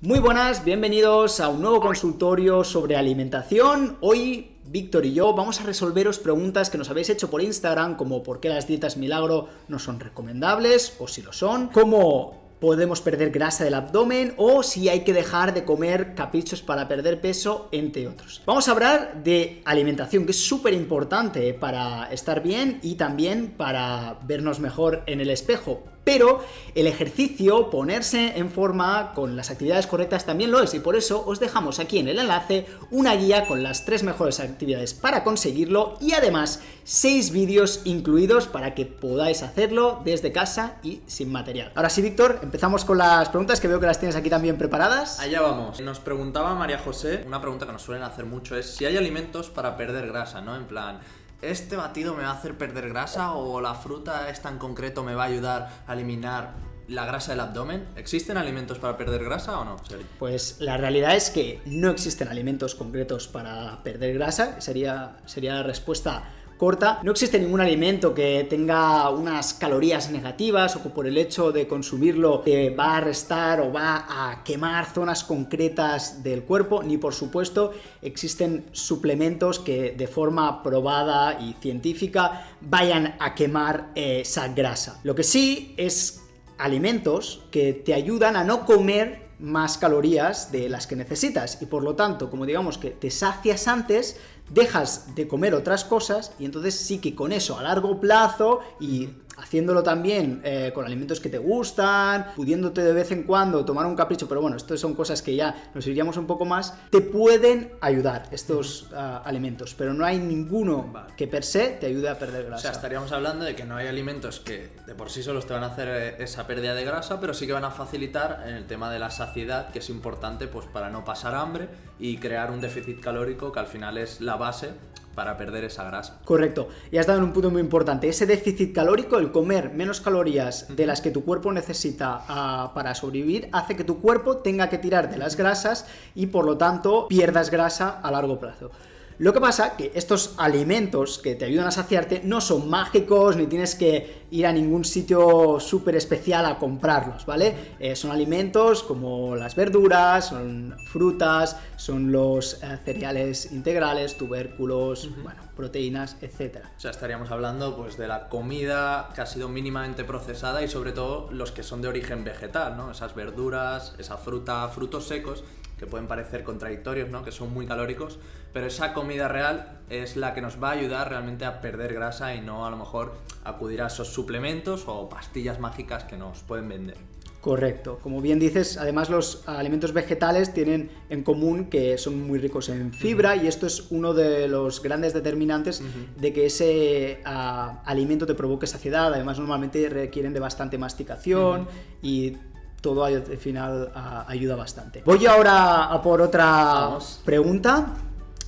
Muy buenas, bienvenidos a un nuevo consultorio sobre alimentación. Hoy Víctor y yo vamos a resolveros preguntas que nos habéis hecho por Instagram, como por qué las dietas milagro no son recomendables, o si lo son, cómo podemos perder grasa del abdomen, o si hay que dejar de comer caprichos para perder peso, entre otros. Vamos a hablar de alimentación, que es súper importante para estar bien y también para vernos mejor en el espejo. Pero el ejercicio, ponerse en forma con las actividades correctas también lo es, y por eso os dejamos aquí en el enlace una guía con las 3 mejores actividades para conseguirlo y además 6 vídeos incluidos para que podáis hacerlo desde casa y sin material. Ahora sí, Víctor, empezamos con las preguntas, que veo que las tienes aquí también preparadas. Allá vamos. Nos preguntaba María José, una pregunta que nos suelen hacer mucho es si hay alimentos para perder grasa, ¿no? En plan, ¿este batido me va a hacer perder grasa o la fruta esta en concreto me va a ayudar a eliminar la grasa del abdomen? ¿Existen alimentos para perder grasa o no, Sergi? Pues la realidad es que no existen alimentos concretos para perder grasa, sería la respuesta corta. No existe ningún alimento que tenga unas calorías negativas o que por el hecho de consumirlo te va a restar o va a quemar zonas concretas del cuerpo, ni por supuesto existen suplementos que de forma probada y científica vayan a quemar esa grasa. Lo que sí es alimentos que te ayudan a no comer más calorías de las que necesitas y por lo tanto, como digamos que te sacias antes, dejas de comer otras cosas y entonces sí que con eso a largo plazo y haciéndolo también con alimentos que te gustan, pudiéndote de vez en cuando tomar un capricho, pero bueno, esto son cosas que ya nos iríamos un poco más, te pueden ayudar estos alimentos, pero no hay ninguno que per se te ayude a perder grasa. O sea, estaríamos hablando de que no hay alimentos que de por sí solos te van a hacer esa pérdida de grasa, pero sí que van a facilitar en el tema de la saciedad, que es importante pues para no pasar hambre y crear un déficit calórico que al final es la base para perder esa grasa. Correcto, y has dado en un punto muy importante. Ese déficit calórico, el comer menos calorías de las que tu cuerpo necesita para sobrevivir, hace que tu cuerpo tenga que tirar de las grasas y por lo tanto pierdas grasa a largo plazo. Lo que pasa que estos alimentos que te ayudan a saciarte no son mágicos, ni tienes que ir a ningún sitio súper especial a comprarlos, ¿vale? Son alimentos como las verduras, son frutas, son los cereales integrales, tubérculos, bueno, proteínas, etcétera. O sea, estaríamos hablando pues de la comida que ha sido mínimamente procesada y sobre todo los que son de origen vegetal, ¿no? Esas verduras, esa fruta, frutos secos que pueden parecer contradictorios, ¿no? Que son muy calóricos, pero esa comida real es la que nos va a ayudar realmente a perder grasa y no a lo mejor acudir a esos suplementos o pastillas mágicas que nos pueden vender. Correcto. Como bien dices, además los alimentos vegetales tienen en común que son muy ricos en fibra y esto es uno de los grandes determinantes de que ese alimento te provoque saciedad. Además, normalmente requieren de bastante masticación y todo al final ayuda bastante. Voy ahora a por otra pregunta.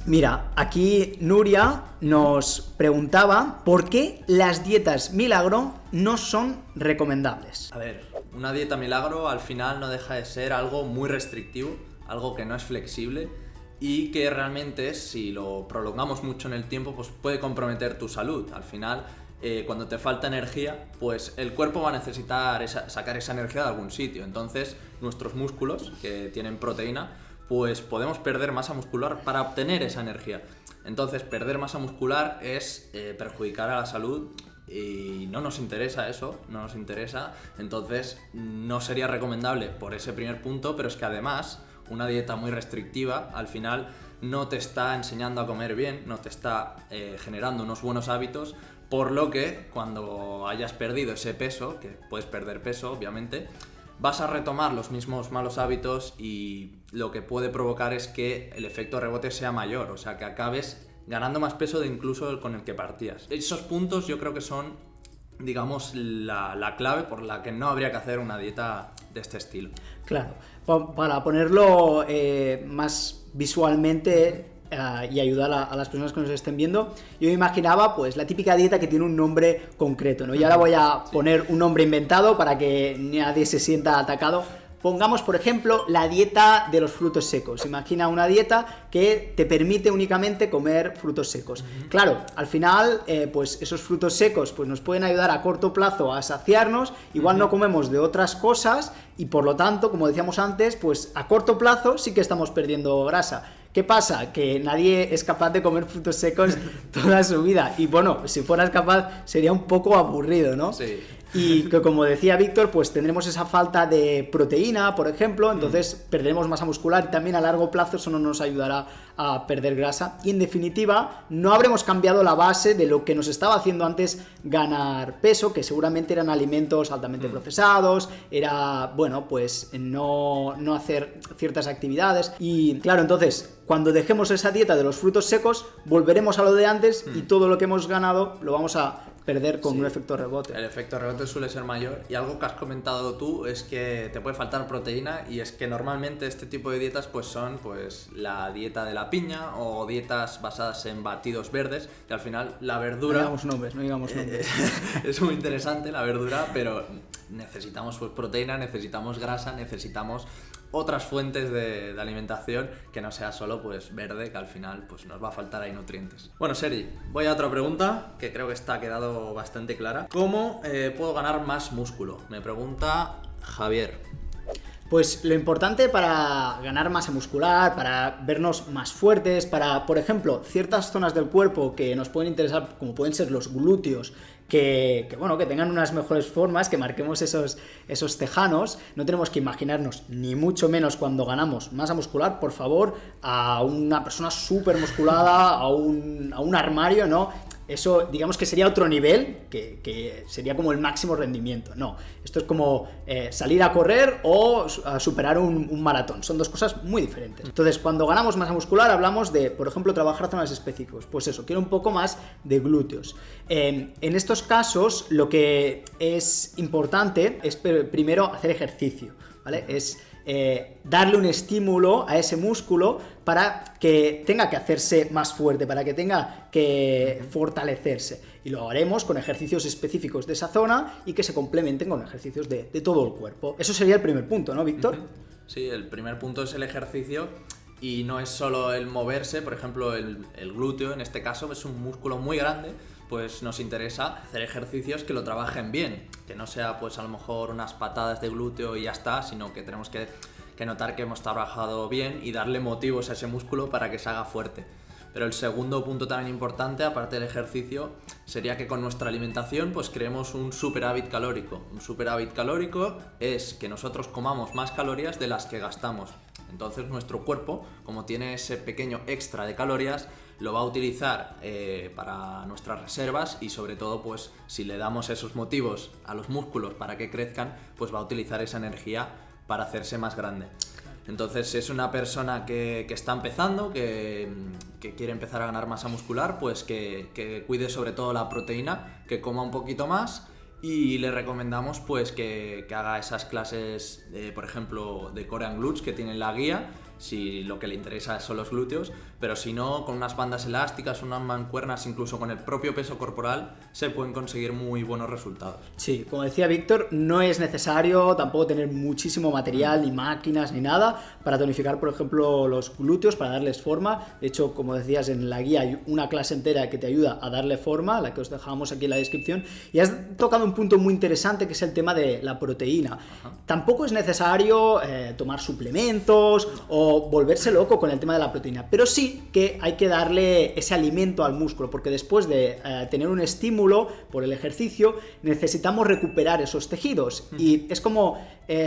Mira, aquí Nuria nos preguntaba por qué las dietas milagro no son recomendables. A ver, una dieta milagro al final no deja de ser algo muy restrictivo, algo que no es flexible y que realmente si lo prolongamos mucho en el tiempo pues puede comprometer tu salud. Al final cuando te falta energía, pues el cuerpo va a necesitar sacar esa energía de algún sitio. Entonces, nuestros músculos, que tienen proteína, pues podemos perder masa muscular para obtener esa energía. Entonces, perder masa muscular es perjudicar a la salud y no nos interesa eso, no nos interesa. Entonces, no sería recomendable por ese primer punto, pero es que además, una dieta muy restrictiva, al final no te está enseñando a comer bien, no te está generando unos buenos hábitos, por lo que cuando hayas perdido ese peso, que puedes perder peso obviamente, vas a retomar los mismos malos hábitos y lo que puede provocar es que el efecto rebote sea mayor, o sea que acabes ganando más peso de incluso con el que partías. Esos puntos yo creo que son, digamos, la clave por la que no habría que hacer una dieta de este estilo. Claro, para ponerlo más visualmente y ayudar a las personas que nos estén viendo, yo me imaginaba pues la típica dieta que tiene un nombre concreto, ¿no? Y ahora voy a poner un nombre inventado para que nadie se sienta atacado. Pongamos, por ejemplo, la dieta de los frutos secos. Imagina una dieta que te permite únicamente comer frutos secos. Claro, al final, pues esos frutos secos pues nos pueden ayudar a corto plazo a saciarnos, igual no comemos de otras cosas y por lo tanto, como decíamos antes, pues a corto plazo sí que estamos perdiendo grasa. ¿Qué pasa? Que nadie es capaz de comer frutos secos toda su vida. Y bueno, si fueras capaz sería un poco aburrido, ¿no? Sí. Y que, como decía Víctor, pues tendremos esa falta de proteína, por ejemplo, entonces perderemos masa muscular y también a largo plazo eso no nos ayudará a perder grasa. Y en definitiva, no habremos cambiado la base de lo que nos estaba haciendo antes ganar peso, que seguramente eran alimentos altamente procesados, era, bueno, pues no hacer ciertas actividades. Y claro, entonces, cuando dejemos esa dieta de los frutos secos, volveremos a lo de antes y todo lo que hemos ganado lo vamos a perder con un efecto rebote. El efecto rebote suele ser mayor y algo que has comentado tú es que te puede faltar proteína y es que normalmente este tipo de dietas pues son pues la dieta de la piña o dietas basadas en batidos verdes y al final la verdura... No digamos nombres. Es muy interesante la verdura, pero necesitamos pues proteína, necesitamos grasa, necesitamos otras fuentes de alimentación que no sea solo pues verde, que al final pues nos va a faltar ahí nutrientes. Bueno, Sergi, voy a otra pregunta que creo que ha quedado bastante clara. ¿Cómo puedo ganar más músculo? Me pregunta Javier. Pues lo importante para ganar masa muscular, para vernos más fuertes, para, por ejemplo, ciertas zonas del cuerpo que nos pueden interesar, como pueden ser los glúteos, que tengan unas mejores formas, que marquemos esos tejanos. No tenemos que imaginarnos, ni mucho menos cuando ganamos masa muscular, por favor, a una persona súper musculada, a un armario, ¿no? Eso, digamos que sería otro nivel, que sería como el máximo rendimiento. No, esto es como salir a correr o a superar un maratón. Son dos cosas muy diferentes. Entonces, cuando ganamos masa muscular, hablamos de, por ejemplo, trabajar zonas específicas. Pues eso, quiero un poco más de glúteos. En estos casos, lo que es importante es primero hacer ejercicio, ¿vale? Es darle un estímulo a ese músculo para que tenga que hacerse más fuerte, para que tenga que fortalecerse. Y lo haremos con ejercicios específicos de esa zona y que se complementen con ejercicios de todo el cuerpo. Eso sería el primer punto, ¿no, Víctor? Sí, el primer punto es el ejercicio y no es solo el moverse. Por ejemplo, el glúteo en este caso es un músculo muy grande, pues nos interesa hacer ejercicios que lo trabajen bien, que no sea pues a lo mejor unas patadas de glúteo y ya está, sino que tenemos que notar que hemos trabajado bien y darle motivos a ese músculo para que se haga fuerte. Pero el segundo punto también importante, aparte del ejercicio, sería que con nuestra alimentación pues creemos un superávit calórico. Un superávit calórico es que nosotros comamos más calorías de las que gastamos. Entonces nuestro cuerpo, como tiene ese pequeño extra de calorías, lo va a utilizar para nuestras reservas y sobre todo pues si le damos esos motivos a los músculos para que crezcan, pues va a utilizar esa energía para hacerse más grande. Entonces, si es una persona que está empezando, que quiere empezar a ganar masa muscular, pues que cuide sobre todo la proteína, que coma un poquito más y le recomendamos pues que haga esas clases, por ejemplo, de Korean Glutes que tiene en la guía, si lo que le interesa son los glúteos, pero si no, con unas bandas elásticas, unas mancuernas, incluso con el propio peso corporal, se pueden conseguir muy buenos resultados. Sí, como decía Víctor, no es necesario tampoco tener muchísimo material, ni máquinas, ni nada, para tonificar, por ejemplo, los glúteos, para darles forma. De hecho, como decías, en la guía hay una clase entera que te ayuda a darle forma, la que os dejamos aquí en la descripción, y has tocado un punto muy interesante, que es el tema de la proteína. Ajá. Tampoco es necesario tomar suplementos o volverse loco con el tema de la proteína, pero sí que hay que darle ese alimento al músculo, porque después de tener un estímulo por el ejercicio, necesitamos recuperar esos tejidos. Y es como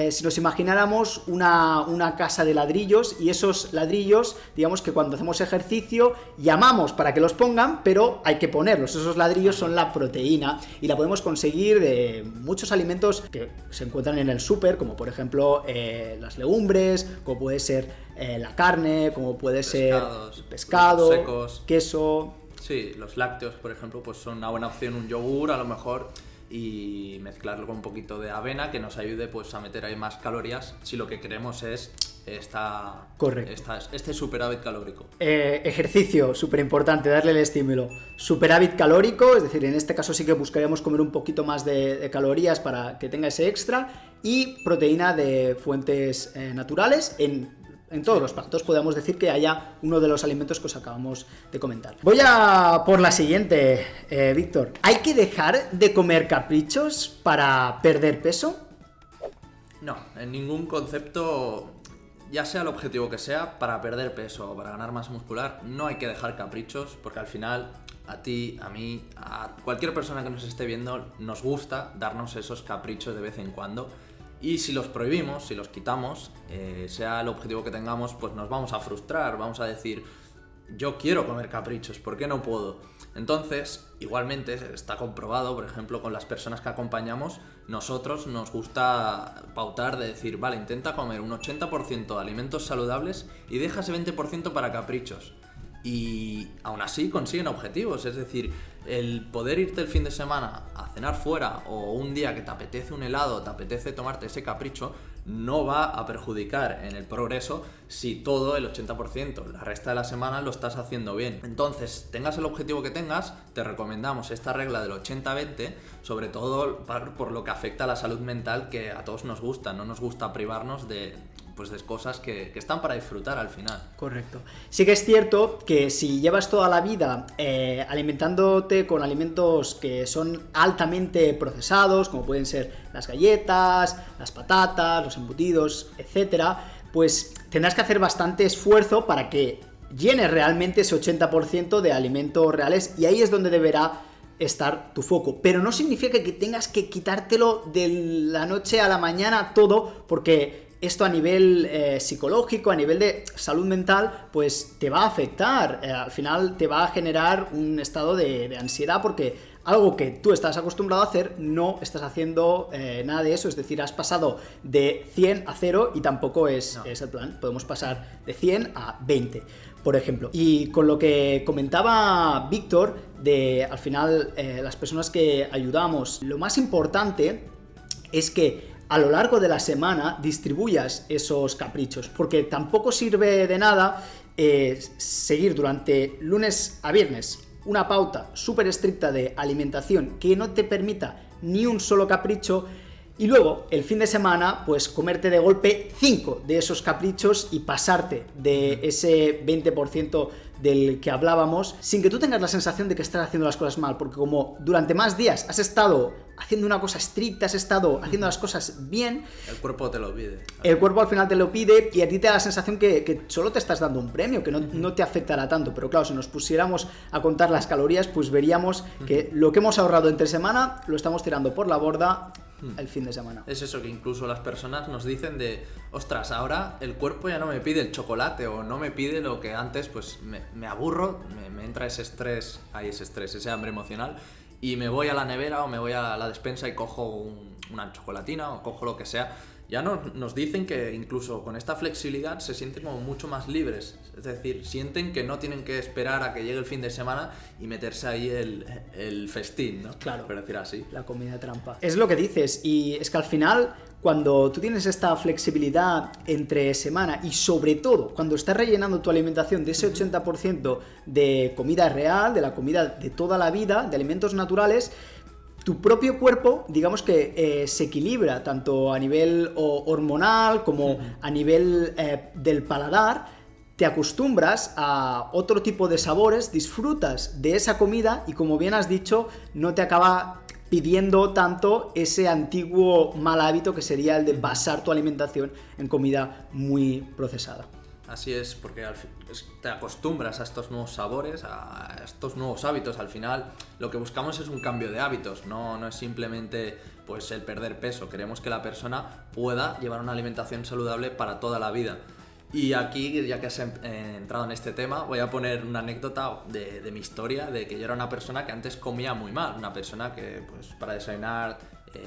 si nos imagináramos una casa de ladrillos, y esos ladrillos, digamos que cuando hacemos ejercicio llamamos para que los pongan, pero hay que ponerlos. Esos ladrillos son la proteína y la podemos conseguir de muchos alimentos que se encuentran en el súper, como por ejemplo las legumbres, como puede ser la carne, como puede ser pescado, secos, queso. Sí, los lácteos, por ejemplo, pues son una buena opción, un yogur a lo mejor, y mezclarlo con un poquito de avena que nos ayude pues a meter ahí más calorías si lo que queremos es Correcto. este superávit calórico. Ejercicio, súper importante, darle el estímulo. Superávit calórico, es decir, en este caso sí que buscaríamos comer un poquito más de calorías para que tenga ese extra, y proteína de fuentes naturales en todos los platos. Podemos decir que haya uno de los alimentos que os acabamos de comentar. Voy a por la siguiente, Víctor. ¿Hay que dejar de comer caprichos para perder peso? No, en ningún concepto, ya sea el objetivo que sea, para perder peso o para ganar masa muscular, no hay que dejar caprichos, porque al final a ti, a mí, a cualquier persona que nos esté viendo, nos gusta darnos esos caprichos de vez en cuando. Y si los prohibimos, si los quitamos, sea el objetivo que tengamos, pues nos vamos a frustrar, vamos a decir, yo quiero comer caprichos, ¿por qué no puedo? Entonces, igualmente está comprobado, por ejemplo, con las personas que acompañamos, nosotros nos gusta pautar de decir, vale, intenta comer un 80% de alimentos saludables y deja ese 20% para caprichos. Y aún así consiguen objetivos, es decir, el poder irte el fin de semana a cenar fuera o un día que te apetece un helado, te apetece tomarte ese capricho, no va a perjudicar en el progreso si todo el 80%, la resta de la semana lo estás haciendo bien. Entonces, tengas el objetivo que tengas, te recomendamos esta regla del 80-20, sobre todo por lo que afecta a la salud mental, que a todos nos gusta, no nos gusta privarnos de cosas que están para disfrutar al final. Correcto. Sí que es cierto que si llevas toda la vida alimentándote con alimentos que son altamente procesados, como pueden ser las galletas, las patatas, los embutidos, etcétera, pues tendrás que hacer bastante esfuerzo para que llenes realmente ese 80% de alimentos reales, y ahí es donde deberá estar tu foco. Pero no significa que tengas que quitártelo de la noche a la mañana todo, porque esto a nivel psicológico, a nivel de salud mental, pues te va a afectar. Al final te va a generar un estado de ansiedad, porque algo que tú estás acostumbrado a hacer, no estás haciendo nada de eso. Es decir, has pasado de 100 a 0 y tampoco es el plan. Podemos pasar de 100 a 20, por ejemplo. Y con lo que comentaba Víctor, de al final las personas que ayudamos, lo más importante es que a lo largo de la semana distribuyas esos caprichos, porque tampoco sirve de nada seguir durante lunes a viernes una pauta súper estricta de alimentación que no te permita ni un solo capricho, y luego el fin de semana pues comerte de golpe 5 de esos caprichos y pasarte de ese 20% del que hablábamos, sin que tú tengas la sensación de que estás haciendo las cosas mal, porque como durante más días has estado haciendo una cosa estricta, has estado haciendo las cosas bien, el cuerpo te lo pide. El cuerpo al final te lo pide, y a ti te da la sensación que solo te estás dando un premio, que no te afectará tanto. Pero claro, si nos pusiéramos a contar las calorías, pues veríamos que lo que hemos ahorrado entre semana lo estamos tirando por la borda el fin de semana. Es eso, que incluso las personas nos dicen de, ostras, ahora el cuerpo ya no me pide el chocolate o no me pide lo que antes, pues me aburro, me entra ese estrés, ese hambre emocional, y me voy a la nevera o me voy a la despensa y cojo una chocolatina o cojo lo que sea. Ya nos dicen que incluso con esta flexibilidad se sienten como mucho más libres, es decir, sienten que no tienen que esperar a que llegue el fin de semana y meterse ahí el festín, ¿no? Claro, por decir así. La comida trampa. Es lo que dices, y es que al final, cuando tú tienes esta flexibilidad entre semana, y sobre todo cuando estás rellenando tu alimentación de ese 80% de comida real, de la comida de toda la vida, de alimentos naturales, tu propio cuerpo, digamos que se equilibra tanto a nivel hormonal como a nivel del paladar, te acostumbras a otro tipo de sabores, disfrutas de esa comida y, como bien has dicho, no te acaba pidiendo tanto ese antiguo mal hábito que sería el de basar tu alimentación en comida muy procesada. Así es, porque te acostumbras a estos nuevos sabores, a estos nuevos hábitos. Al final lo que buscamos es un cambio de hábitos, no es simplemente pues el perder peso. Queremos que la persona pueda llevar una alimentación saludable para toda la vida. Y aquí, ya que has entrado en este tema, voy a poner una anécdota de mi historia, de que yo era una persona que antes comía muy mal, una persona que pues para desayunar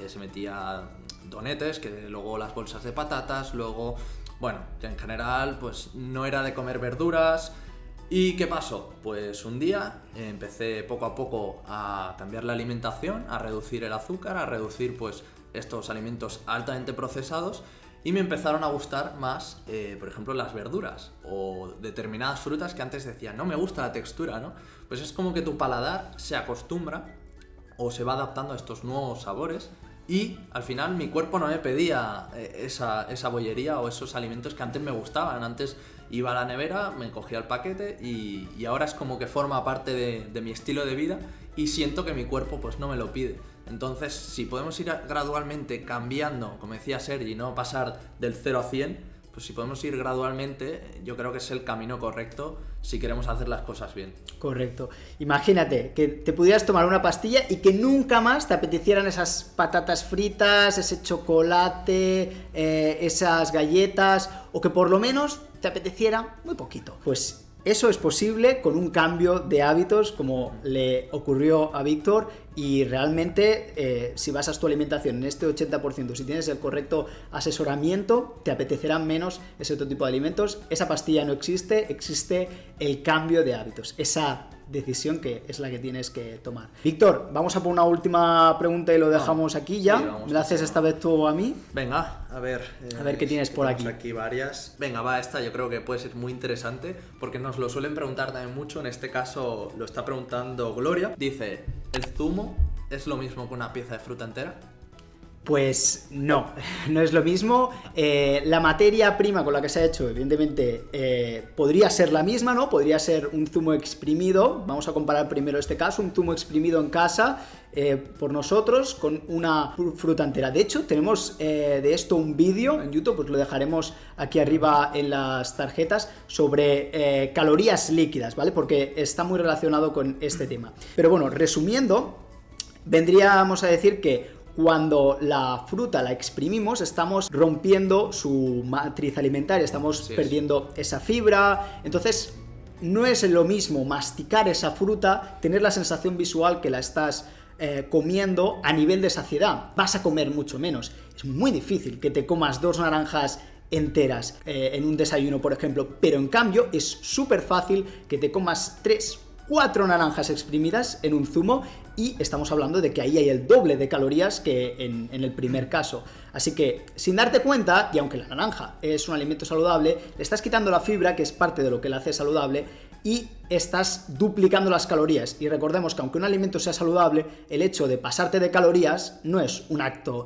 se metía donetes, que luego las bolsas de patatas, luego... Bueno, que en general pues no era de comer verduras. ¿Y qué pasó? Pues un día empecé poco a poco a cambiar la alimentación, a reducir el azúcar, a reducir pues estos alimentos altamente procesados, y me empezaron a gustar más, por ejemplo, las verduras o determinadas frutas que antes decía, no me gusta la textura, ¿no? Pues es como que tu paladar se acostumbra o se va adaptando a estos nuevos sabores y al final mi cuerpo no me pedía esa bollería o esos alimentos que antes me gustaban. Antes iba a la nevera, me cogía el paquete y ahora es como que forma parte de mi estilo de vida y siento que mi cuerpo pues no me lo pide. Entonces, si podemos ir gradualmente cambiando, como decía Sergi, no pasar del 0 a 100, pues si podemos ir gradualmente, yo creo que es el camino correcto si queremos hacer las cosas bien. Correcto. Imagínate que te pudieras tomar una pastilla y que nunca más te apetecieran esas patatas fritas, ese chocolate, esas galletas, o que por lo menos te apeteciera muy poquito. Pues eso es posible con un cambio de hábitos como le ocurrió a Víctor y realmente si basas tu alimentación en este 80%, si tienes el correcto asesoramiento, te apetecerán menos ese otro tipo de alimentos. Esa pastilla no existe, existe el cambio de hábitos, esa decisión que es la que tienes que tomar. Víctor, vamos a por una última pregunta y lo dejamos aquí ya. Sí, ¿me la haces esta vez tú a mí? Venga, a ver qué tienes por aquí. Aquí varias. Venga, va, esta yo creo que puede ser muy interesante porque nos lo suelen preguntar también mucho. En este caso lo está preguntando Gloria. Dice, ¿el zumo es lo mismo que una pieza de fruta entera? Pues no, no es lo mismo. La materia prima con la que se ha hecho, evidentemente, podría ser la misma, ¿no? Podría ser un zumo exprimido. Vamos a comparar primero este caso, un zumo exprimido en casa por nosotros con una fruta entera. De hecho, tenemos de esto un vídeo en YouTube, pues lo dejaremos aquí arriba en las tarjetas, sobre calorías líquidas, ¿vale? Porque está muy relacionado con este tema. Pero bueno, resumiendo, vendríamos a decir que cuando la fruta la exprimimos, estamos rompiendo su matriz alimentaria, estamos perdiendo esa fibra. Entonces, no es lo mismo masticar esa fruta, tener la sensación visual que la estás comiendo a nivel de saciedad. Vas a comer mucho menos. Es muy difícil que te comas 2 naranjas enteras en un desayuno, por ejemplo, pero en cambio es súper fácil que te comas 3, 4 naranjas exprimidas en un zumo y estamos hablando de que ahí hay el doble de calorías que en el primer caso. Así que, sin darte cuenta, y aunque la naranja es un alimento saludable, le estás quitando la fibra, que es parte de lo que la hace saludable, y estás duplicando las calorías. Y recordemos que aunque un alimento sea saludable, el hecho de pasarte de calorías no es un acto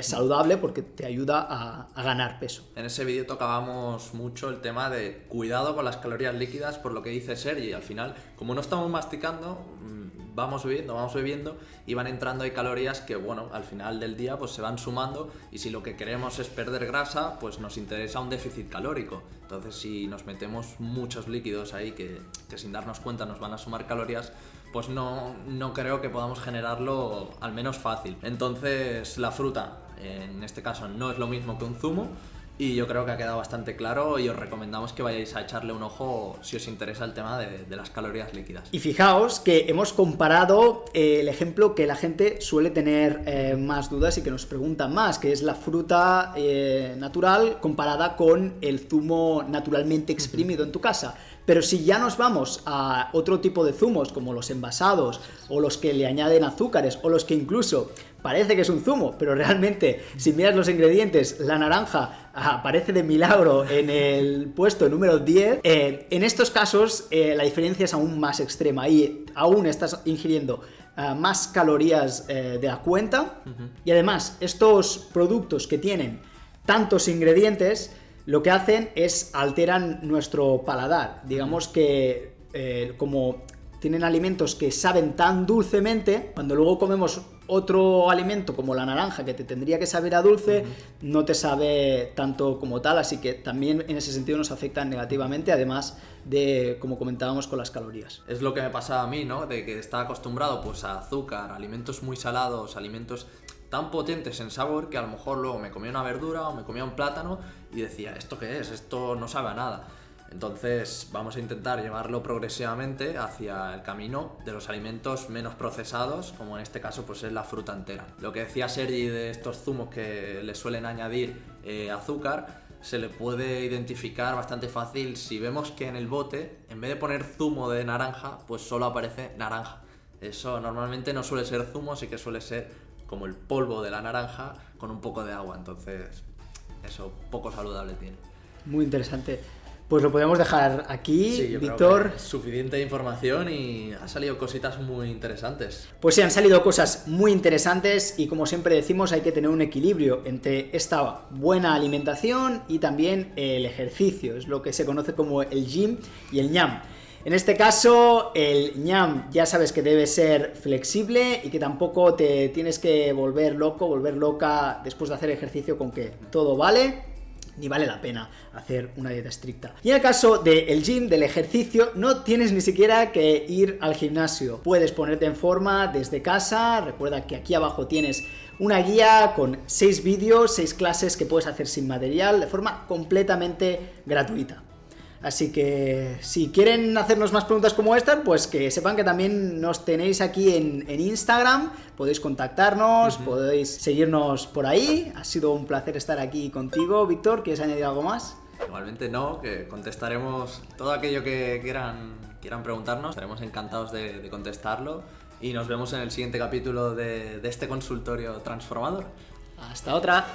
saludable porque te ayuda a ganar peso. En ese vídeo tocábamos mucho el tema de cuidado con las calorías líquidas, por lo que dice Sergi. Al final, como no estamos masticando, vamos bebiendo y van entrando ahí calorías que, bueno, al final del día pues se van sumando y si lo que queremos es perder grasa, pues nos interesa un déficit calórico. Entonces, si nos metemos muchos líquidos ahí que sin darnos cuenta nos van a sumar calorías, pues no creo que podamos generarlo al menos fácil. Entonces, la fruta, en este caso, no es lo mismo que un zumo. Y yo creo que ha quedado bastante claro y os recomendamos que vayáis a echarle un ojo si os interesa el tema de las calorías líquidas. Y fijaos que hemos comparado el ejemplo que la gente suele tener más dudas y que nos preguntan más, que es la fruta natural comparada con el zumo naturalmente exprimido en tu casa. Pero si ya nos vamos a otro tipo de zumos, como los envasados, o los que le añaden azúcares, o los que incluso parece que es un zumo, pero realmente, si miras los ingredientes, la naranja aparece de milagro en el puesto número 10, en estos casos la diferencia es aún más extrema y aún estás ingiriendo más calorías de la cuenta. Y además, estos productos que tienen tantos ingredientes, lo que hacen es alteran nuestro paladar. Digamos que como tienen alimentos que saben tan dulcemente, cuando luego comemos otro alimento como la naranja que te tendría que saber a dulce, no te sabe tanto como tal, así que también en ese sentido nos afectan negativamente, además de, como comentábamos, con las calorías. Es lo que me pasaba a mí, ¿no? De que estaba acostumbrado pues a azúcar, alimentos muy salados, alimentos tan potentes en sabor que a lo mejor luego me comía una verdura o me comía un plátano y decía, ¿esto qué es? Esto no sabe a nada. Entonces vamos a intentar llevarlo progresivamente hacia el camino de los alimentos menos procesados, como en este caso pues es la fruta entera. Lo que decía Sergi de estos zumos que le suelen añadir azúcar, se le puede identificar bastante fácil si vemos que en el bote, en vez de poner zumo de naranja, pues solo aparece naranja. Eso normalmente no suele ser zumo, sí que suele ser como el polvo de la naranja con un poco de agua. Entonces, eso poco saludable tiene. Muy interesante. Pues lo podemos dejar aquí, Sí, yo Víctor. creo que es suficiente información y ha salido cositas muy interesantes. Pues sí, han salido cosas muy interesantes y como siempre decimos hay que tener un equilibrio entre esta buena alimentación y también el ejercicio, es lo que se conoce como el gym y el ñam. En este caso, el ñam ya sabes que debe ser flexible y que tampoco te tienes que volver loco, volver loca después de hacer ejercicio con que todo vale, ni vale la pena hacer una dieta estricta. Y en el caso del gym, del ejercicio, no tienes ni siquiera que ir al gimnasio. Puedes ponerte en forma desde casa. Recuerda que aquí abajo tienes una guía con 6 vídeos, 6 clases que puedes hacer sin material de forma completamente gratuita. Así que si quieren hacernos más preguntas como estas, pues que sepan que también nos tenéis aquí en Instagram, podéis contactarnos, podéis seguirnos por ahí. Ha sido un placer estar aquí contigo, Víctor. ¿Quieres añadir algo más? Igualmente no, que contestaremos todo aquello que quieran preguntarnos, estaremos encantados de contestarlo y nos vemos en el siguiente capítulo de este consultorio transformador. Hasta otra.